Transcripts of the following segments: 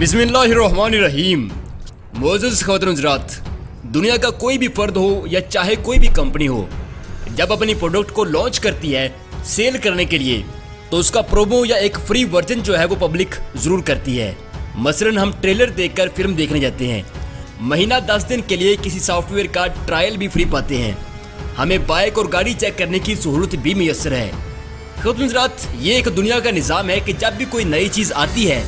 बिस्मिल्लाहिर्रहमानिर्रहीम। मोअज़्ज़ज़ ख़वातीन हज़रात, दुनिया का कोई भी फ़र्द हो या चाहे कोई भी कंपनी हो, जब अपनी प्रोडक्ट को लॉन्च करती है सेल करने के लिए तो उसका प्रोमो या एक फ्री वर्जन जो है वो पब्लिक ज़रूर करती है। मसलन हम ट्रेलर देखकर फिल्म देखने जाते हैं, महीना 10 दिन के लिए किसी सॉफ्टवेयर का ट्रायल भी फ्री पाते हैं, हमें बाइक और गाड़ी चेक करने की सहूलत भी मैसर है। ख़वातीन हज़रात, ये एक दुनिया का निज़ाम है कि जब भी कोई नई चीज़ आती है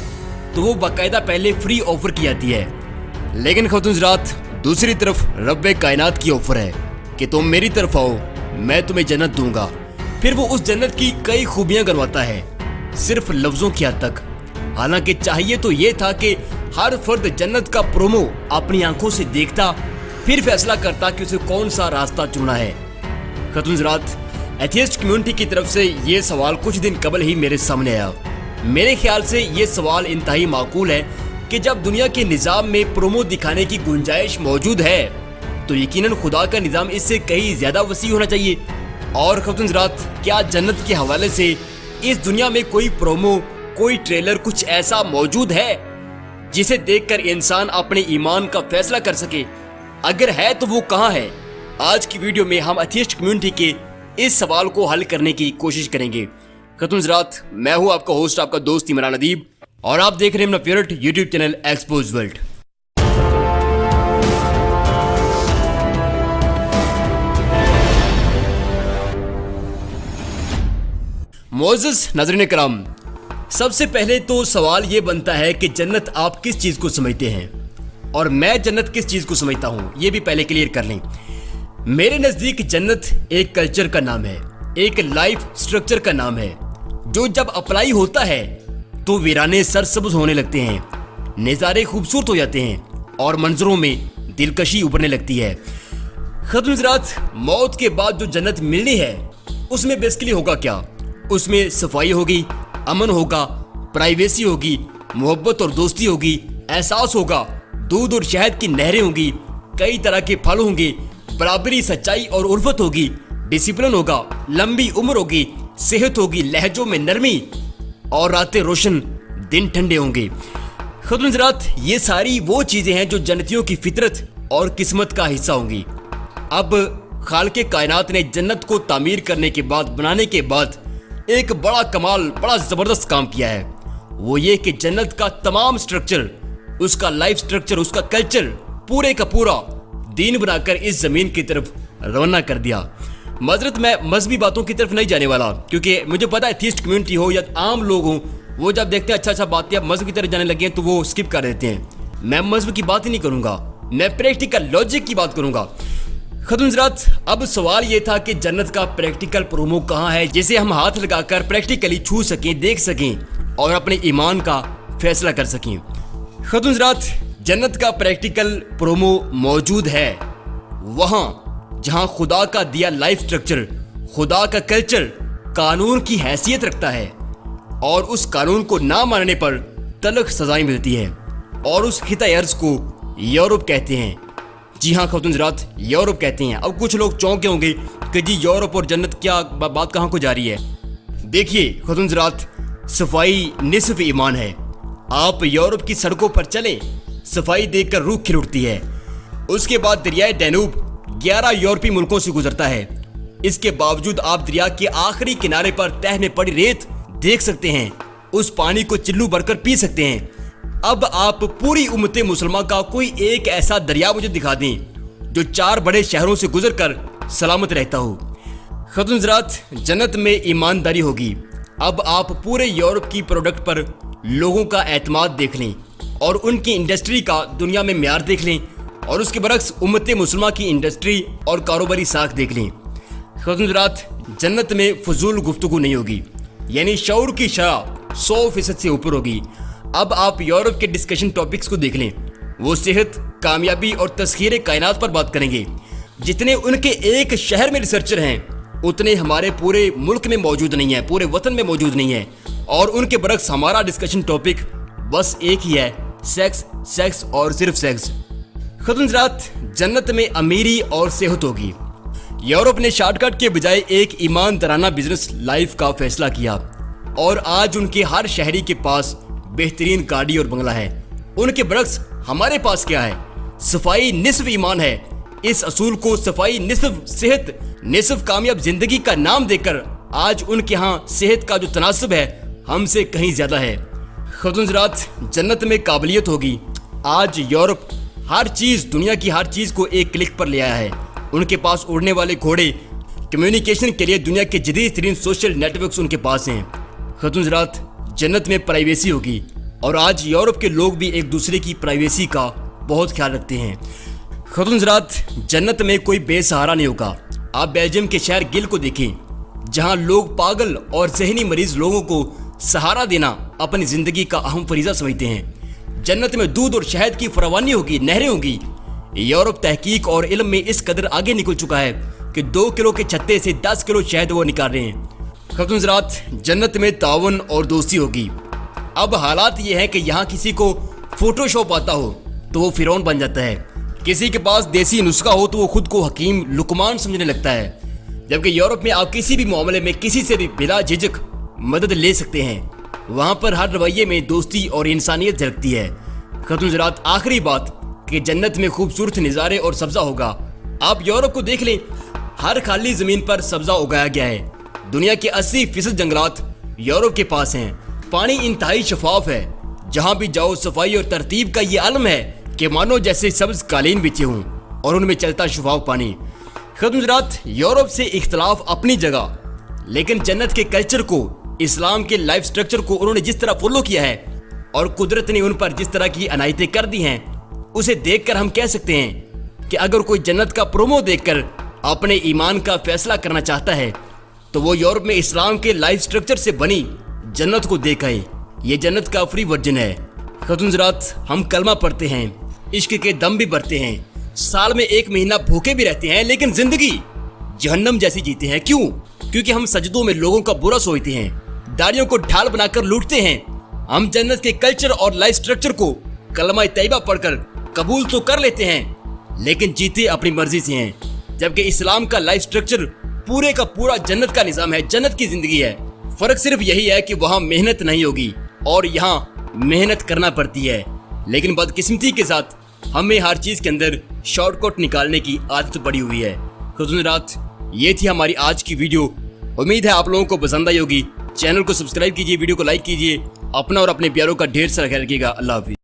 तो वो बाकायदा पहले फ्री ऑफर की जाती है। लेकिन ख़वातीन हज़रात, दूसरी तरफ रब्बे कायनात की ऑफर है कि तुम मेरी तरफ आओ, मैं तुम्हें जन्नत दूंगा। फिर वो उस जन्नत की कई खूबियां गनवाता है, सिर्फ लफ्जों की हद तक। हालांकि चाहिए तो ये था कि हर फर्द जन्नत का प्रोमो अपनी आंखों से देखता, फिर फैसला करता कि उसे कौन सा रास्ता चुनना है। ख़वातीन हज़रात, एथियस्ट कम्युनिटी की तरफ से ये सवाल कुछ दिन कबल ही मेरे सामने आया। मेरे ख्याल से ये सवाल इंतहाई माकूल है कि जब दुनिया के निज़ाम में प्रोमो दिखाने की गुंजाइश मौजूद है तो यकीनन खुदा का निज़ाम इससे कहीं ज़्यादा वसी होना चाहिए। और ख़वातीन हज़रात, क्या जन्नत के हवाले से इस दुनिया में कोई प्रोमो, कोई ट्रेलर, कुछ ऐसा मौजूद है जिसे देखकर इंसान अपने ईमान का फैसला कर सके? अगर है तो वो कहाँ है? आज की वीडियो में हम एथियस्ट कम्युनिटी के इस सवाल को हल करने की कोशिश करेंगे। ख़वातीन हज़रात, मैं हूँ आपका होस्ट, आपका दोस्त इमरान अदीब, और आप देख रहे हैं अपना favourite YouTube channel Expose World. मोअज़्ज़ज़ नाज़रीन कराम, सबसे पहले तो सवाल ये बनता है कि जन्नत आप किस चीज़ को समझते हैं और मैं जन्नत किस चीज़ को समझता हूँ, ये भी पहले क्लियर कर लें। मेरे नज़दीक जन्नत एक कल्चर का नाम है, एक लाइफ स्ट्रक्चर का नाम है, जो जब अप्लाई होता है तो वीराने सरसब्ज होने लगते हैं, नज़ारे खूबसूरत हो जाते हैं और मंजरों में दिलकशी उभरने लगती है। ख़वातीन हज़रात, मौत के बाद जो जन्नत मिलनी है उसमें बेसिकली होगा क्या? उसमें सफाई होगी, अमन होगा, प्राइवेसी होगी, मोहब्बत और दोस्ती होगी, एहसास होगा, दूध और शहद की नहरें होंगी, कई तरह के फल होंगे, बराबरी, सच्चाई और उल्फत होगी, डिसिप्लिन होगा, लंबी उम्र होगी, सेहत होगी, लहजों में नरमी, और रातें रोशन, दिन ठंडे होंगे। ख़वातीन हज़रात, ये सारी वो चीज़ें हैं जो जन्नतियों की फितरत और किस्मत का हिस्सा होंगी। अब खालिक़े कायनात ने जन्नत को तामीर करने के बाद, बनाने के बाद एक बड़ा कमाल, बड़ा ज़बरदस्त काम किया है। वो ये कि जन्नत का तमाम स्ट्रक्चर, उसका लाइफ स्ट्रक्चर, उसका कल्चर पूरे का पूरा दीन बनाकर इस ज़मीन की तरफ रवाना कर दिया। मज़रत, मैं मजहबी बातों की तरफ नहीं जाने वाला, क्योंकि मुझे पता है एथियस्ट कम्युनिटी हो या आम लोग हों, वो जब देखते हैं अच्छा बात या मजहब की तरफ जाने लगे हैं तो वो स्किप कर देते हैं। मैं मजहब की बात ही नहीं करूँगा, मैं प्रैक्टिकल लॉजिक की बात करूँगा। ख़वातीन हज़रात, अब सवाल ये था कि जन्नत का प्रैक्टिकल प्रोमो कहाँ है जिसे हम हाथ लगाकर प्रैक्टिकली छू सकें, देख सकें और अपने ईमान का फैसला कर सकें। ख़वातीन हज़रात, जन्नत का प्रैक्टिकल प्रोमो मौजूद है वहाँ जहाँ खुदा का दिया लाइफ स्ट्रक्चर, खुदा का कल्चर कानून की हैसियत रखता है और उस कानून को ना मानने पर तल्ख सजाएं मिलती है, और उस खिता अर्ज़ को यूरोप कहते हैं। जी हाँ ख़वातीन हज़रात, यूरोप कहते हैं। अब कुछ लोग चौंके होंगे कि जी यूरोप और जन्नत क्या बात कहाँ को जा रही है। देखिए ख़वातीन हज़रात, सफाई निस्फ ईमान है। आप यूरोप की सड़कों पर चलें, सफाई देखकर रूह खिल उठती है। उसके बाद दरियाए डैनूब 11 यूरोपीय मुल्कों से गुजरता है। इसके बावजूद आप दरिया के आखिरी किनारे पर तह में पड़ी रेत देख सकते हैं, उस पानी को चिल्लू भरकर पी सकते हैं। अब आप पूरी उम्मत मुसलमान का कोई एक ऐसा दरिया मुझे दिखा दें जो 4 बड़े शहरों से गुजरकर सलामत रहता हो। ख़वातीन हज़रात, जन्नत में ईमानदारी होगी। अब आप पूरे यूरोप की प्रोडक्ट पर लोगों का एतमाद देख लें और उनकी इंडस्ट्री का दुनिया में म्यार देख लें, और उसके बरक्स उम्मत मुसलमान की इंडस्ट्री और कारोबारी साख देख लें। ख़वातीन हज़रात, जन्नत में फजूल गुफ्तगू नहीं होगी, यानी शऊर की शरह 100% से ऊपर होगी। अब आप यूरोप के डिस्कशन टॉपिक्स को देख लें, वो सेहत, कामयाबी और तस्खीर कायनात पर बात करेंगे। जितने उनके एक शहर में रिसर्चर हैं उतने हमारे पूरे मुल्क में मौजूद नहीं है, पूरे वतन में मौजूद नहीं है। और उनके बरक्स हमारा डिस्कशन टॉपिक बस एक ही है, सेक्स, सेक्स और सिर्फ सेक्स। ख़वातीन हज़रात, जन्नत में अमीरी और सेहत होगी। यूरोप ने शॉर्टकट के बजाय एक ईमानदाराना बिजनेस लाइफ का फैसला किया और आज उनके हर शहरी के पास बेहतरीन गाड़ी और बंगला है। उनके बरक्स हमारे पास क्या है? सफाई निस्फ ईमान है। इस असूल को सफाई निस्फ सेहत निस्फ कामयाब जिंदगी का नाम देकर आज उनके यहाँ सेहत का जो तनासब है हमसे कहीं ज्यादा है। खुद हज़रात, जन्नत में काबिलियत होगी। आज यूरोप हर चीज, दुनिया की हर चीज को एक क्लिक पर ले आया है। उनके पास उड़ने वाले घोड़े, कम्युनिकेशन के लिए दुनिया के जदीद तरीन सोशल नेटवर्क्स उनके पास हैं। खुद हज़रात, जन्नत में प्राइवेसी होगी और आज यूरोप के लोग भी एक दूसरे की प्राइवेसी का बहुत ख्याल रखते हैं। खुद हज़रात, जन्नत में कोई बेसहारा नहीं होगा। आप बेल्जियम के शहर गिल को देखें, जहां लोग पागल और ज़हनी मरीज लोगों को सहारा देना अपनी जिंदगी का अहम फरीजा समझते हैं। जन्नत में दूध और शहद की फरावानी होगी, नहरें होगी। यूरोप तहकीक और इल्म में इस कदर आगे निकल चुका है कि 2 किलो के छत्ते से 10 किलो शहद वो निकाल रहे हैं। खुद हज़रात, जन्नत में तावन और दोस्ती होगी। अब हालात ये है कि यहाँ किसी को फोटोशॉप आता हो तो वो फिरौन बन जाता है, किसी के पास देसी नुस्खा हो तो वो खुद को हकीम लुकमान समझने लगता है। जबकि यूरोप में आप किसी भी मामले में किसी से भी बिला झिझक मदद ले सकते हैं। वहाँ पर हर रवैये में दोस्ती और इंसानियत झलकती है। खुद हज़रात, आखिरी बात कि जन्नत में खूबसूरत नज़ारे और सब्जा होगा। आप यूरोप को देख लें, हर खाली जमीन पर सब्जा उगाया गया है। दुनिया के 80% जंगलात यूरोप के पास हैं। पानी इंतहाई शफाफ है। जहाँ भी जाओ सफाई और तरतीब का ये आलम है कि मानो जैसे सब्ज कालीन बिछे हों और उनमें चलता शफाफ पानी। खुद हज़रात, यूरोप से इख्तलाफ अपनी जगह, लेकिन जन्नत के कल्चर को, इस्लाम के लाइफ स्ट्रक्चर को उन्होंने जिस तरह फॉलो किया है और कुदरत ने उन पर जिस तरह की अनायतें कर दी हैं, उसे देखकर हम कह सकते हैं कि अगर कोई जन्नत का प्रोमो देखकर अपने ईमान का फैसला करना चाहता है तो वो यूरोप में इस्लाम के लाइफ स्ट्रक्चर से बनी जन्नत को देख आए। ये जन्नत का फ्री वर्जन है। खुद हज़रात, हम कलमा पढ़ते हैं, इश्क के दम भी भरते हैं, साल में 1 महीना भूखे भी रहते हैं, लेकिन जिंदगी जहन्नम जैसी जीते हैं। क्यों? क्योंकि हम सजदों में लोगों का बुरा सोचते हैं, दाढ़ियों को ढाल बनाकर लूटते हैं। हम जन्नत के कल्चर और लाइफ स्ट्रक्चर को कलमा तैयबा पढ़कर कबूल तो कर लेते हैं, लेकिन जीते अपनी मर्जी से हैं। जबकि इस्लाम का लाइफ स्ट्रक्चर पूरे का पूरा जन्नत का निजाम है, जन्नत की जिंदगी है। फर्क सिर्फ यही है कि वहाँ मेहनत नहीं होगी और यहाँ मेहनत करना पड़ती है। लेकिन बदकिस्मती के साथ हमें हर चीज के अंदर शॉर्टकट निकालने की आदत पड़ी हुई है। खुद हज़रात, ये थी हमारी आज की वीडियो। उम्मीद है आप लोगों को पसंद आई होगी। चैनल को सब्सक्राइब कीजिए, वीडियो को लाइक कीजिए। अपना और अपने प्यारों का ढेर सारा ख्याल रखिएगा। अल्लाह हाफिज़।